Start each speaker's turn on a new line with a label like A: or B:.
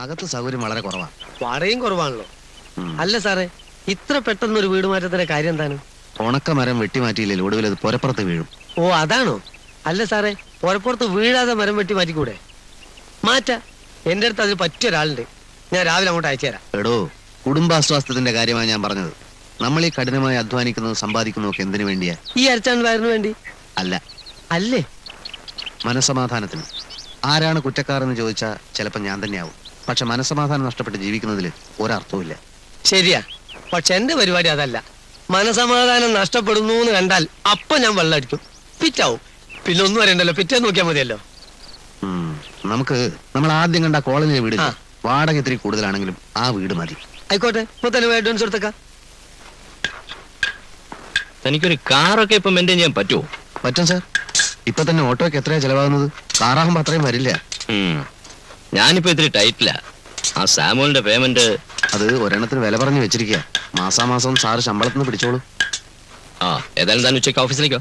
A: അകത്ത് സൗകര്യം വളരെ കുറവാണ്.
B: വാടകയും കുറവാണല്ലോ. അല്ല സാറേ, ഇത്ര പെട്ടെന്നൊരു വീട് മാറ്റത്തിന്റെ കാര്യം എന്താണ്?
A: ഉണക്ക മരം വെട്ടിമാറ്റിയില്ലേ, ഒടുവിൽ അത് പുരപ്പുറത്ത് വീഴും.
B: ഓ അതാണോ? അല്ല സാറേ, പുരപ്പുറത്ത് വീഴാതെ മരം വെട്ടി മാറ്റിക്കൂടെ? മാറ്റാ. എന്റെ അടുത്ത് അതിന് പറ്റിയ ഒരാളുണ്ട്, ഞാൻ രാവിലെ അങ്ങോട്ട് അയച്ചു തരാം.
A: എടോ, കുടുംബാസ്വാസ്ഥ്യത്തിന്റെ കാര്യമാണ് ഞാൻ പറഞ്ഞത്. നമ്മൾ ഈ കഠിനമായി അധ്വാനിക്കുന്നതും സമ്പാദിക്കുന്നതൊക്കെ എന്തിനു വേണ്ടിയാ?
B: ഈ അരച്ചാൻ വയറിന് വേണ്ടി
A: അല്ല.
B: അല്ലേ?
A: മനസ്സമാധാനത്തിന്. ആരാണ് കുറ്റക്കാരെന്ന് ചോദിച്ചാൽ ചിലപ്പോൾ ഞാൻ തന്നെയാവും. പക്ഷെ മനസ്സമാധാനം നഷ്ടപ്പെട്ട് ജീവിക്കുന്നതിൽ ഒരർത്ഥവുമില്ല.
B: ശരിയാ, പക്ഷെ എന്റെ പരിപാടി അതല്ല. മനസമാധാനം നഷ്ടപ്പെടുന്നു എന്ന് കണ്ടാൽ അപ്പൊ ഞാൻ വെള്ളം അടിക്കും, ഫിറ്റാവും. പിന്നെ ഒന്നും അറിയണ്ടല്ലോ, പിറ്റേ നോക്കിയാൽ മതിയല്ലോ.
A: നമ്മൾ ആദ്യം കണ്ട കോളനിയിലെ വീട് വാടക ഇത്തിരി കൂടുതലാണെങ്കിലും ആ വീട് മതി.
B: ആയിക്കോട്ടെ, ഇപ്പൊ തന്നെ അഡ്വാൻസ് കൊടുത്തേക്കാം.
C: തനിക്കൊരു കാറൊക്കെ ഇപ്പൊ മെയിൻറ്റെയിൻ ചെയ്യാൻ പറ്റുമോ?
A: പറ്റും സാർ. ഇപ്പൊ തന്നെ ഓട്ടോയ്ക്ക് എത്രയാ ചെലവാകുന്നത്? കാറാകുമ്പോ അത്രയും വരില്ല.
C: ഞാനിപ്പോ ഇത്തിരി ടൈറ്റില്ല. ആ സാമുവലിന്റെ പേയ്മെന്റ്
A: അത് ഒരെണ്ണത്തിന് വില പറഞ്ഞു വെച്ചിരിക്കുക. മാസാമാസം സാറ് ശമ്പളത്തിന് പിടിച്ചോളൂ.
C: ഏതായാലും താൻ ഉച്ചയ്ക്ക് ഓഫീസിലേക്കോ?